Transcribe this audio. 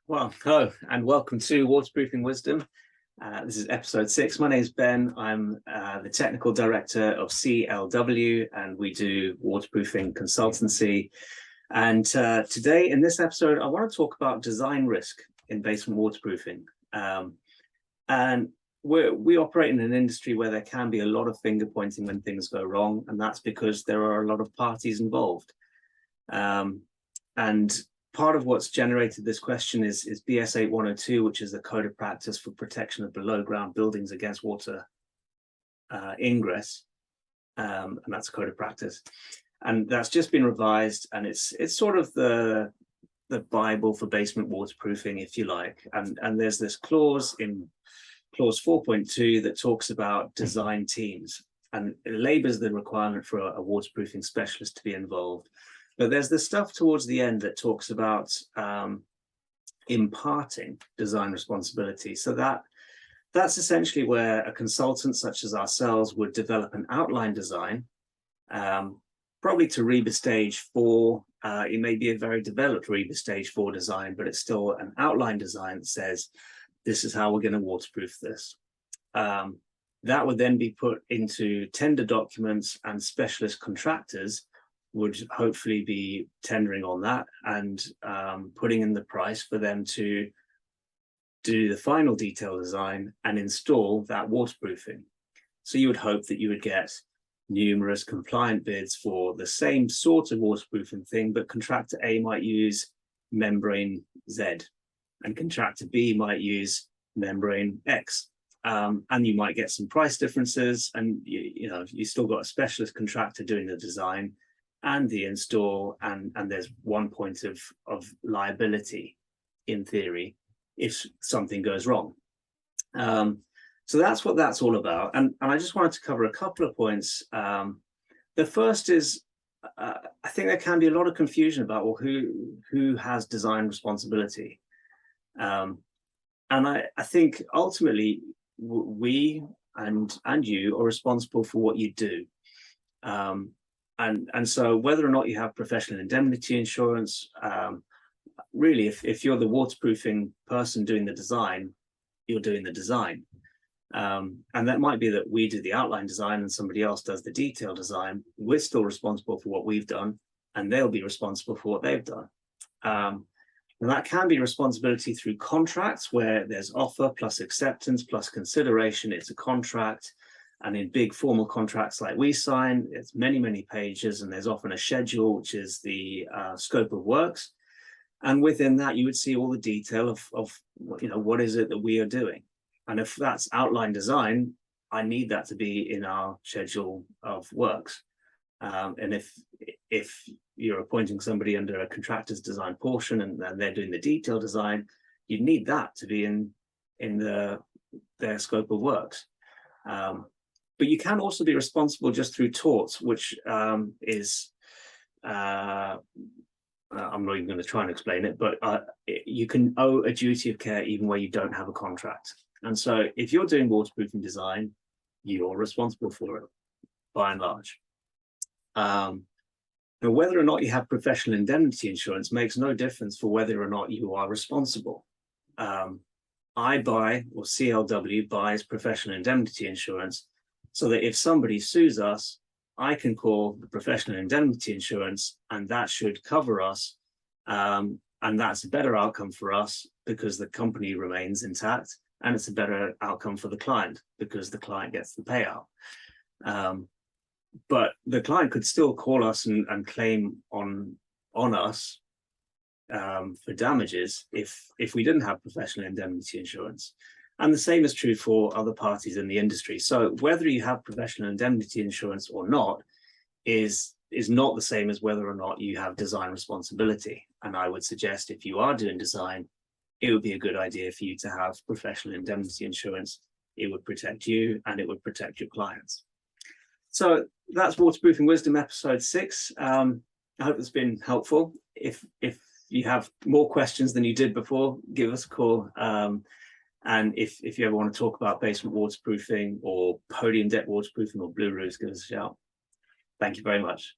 Well, hello and welcome to Waterproofing Wisdom. This is episode 6. My name is Ben. I'm the technical director of CLW, and we do waterproofing consultancy. And today in this episode, I want to talk about design risk in basement waterproofing. And we operate in an industry where there can be a lot of finger pointing when things go wrong, and that's because there are a lot of parties involved. And part of what's generated this question is BS 8102, which is the code of practice for protection of below ground buildings against water ingress, and that's a code of practice, and that's just been revised, and it's sort of the Bible for basement waterproofing, if you like. And there's this clause in clause 4.2 that talks about design teams, and it labors the requirement for a waterproofing specialist to be involved. But there's this stuff towards the end that talks about imparting design responsibility. So that's essentially where a consultant such as ourselves would develop an outline design, probably to RIBA Stage 4. It may be a very developed RIBA Stage 4 design, but it's still an outline design that says, this is how we're going to waterproof this. That would then be put into tender documents, and specialist contractors would hopefully be tendering on that and putting in the price for them to do the final detail design and install that waterproofing. So you would hope that you would get numerous compliant bids for the same sort of waterproofing thing, but contractor A might use membrane Z and contractor B might use membrane X. And you might get some price differences, and you still got a specialist contractor doing the design and the install, and there's one point of liability in theory if something goes wrong. So that's what that's all about, and I just wanted to cover a couple of points. The first is I think there can be a lot of confusion about, well, who has design responsibility, and I think ultimately we and you are responsible for what you do. And so whether or not you have professional indemnity insurance, really, if you're the waterproofing person doing the design, you're doing the design. And that might be that we do the outline design and somebody else does the detail design. We're still responsible for what we've done, and they'll be responsible for what they've done. And that can be responsibility through contracts where there's offer plus acceptance plus consideration. It's a contract. And in big formal contracts like we sign, it's many, many pages, and there's often a schedule, which is the scope of works. And within that, you would see all the detail of what is it that we are doing. And if that's outline design, I need that to be in our schedule of works. And if you're appointing somebody under a contractor's design portion and they're doing the detail design, you need that to be in their scope of works. But you can also be responsible just through torts, which is, I'm not even going to try and explain it, but you can owe a duty of care even where you don't have a contract. And so if you're doing waterproofing design, you're responsible for it, by and large. Now, whether or not you have professional indemnity insurance makes no difference for whether or not you are responsible. I buy, or CLW buys, professional indemnity insurance, so that if somebody sues us, I can call the professional indemnity insurance, and that should cover us. And that's a better outcome for us because the company remains intact, and it's a better outcome for the client because the client gets the payout. But the client could still call us and claim on us for damages if we didn't have professional indemnity insurance. And the same is true for other parties in the industry. So whether you have professional indemnity insurance or not is not the same as whether or not you have design responsibility. And I would suggest if you are doing design, it would be a good idea for you to have professional indemnity insurance. It would protect you and it would protect your clients. So that's Waterproofing Wisdom episode 6. I hope it's been helpful. If you have more questions than you did before, give us a call. And if you ever want to talk about basement waterproofing or podium deck waterproofing or blue roofs, give us a shout. Thank you very much.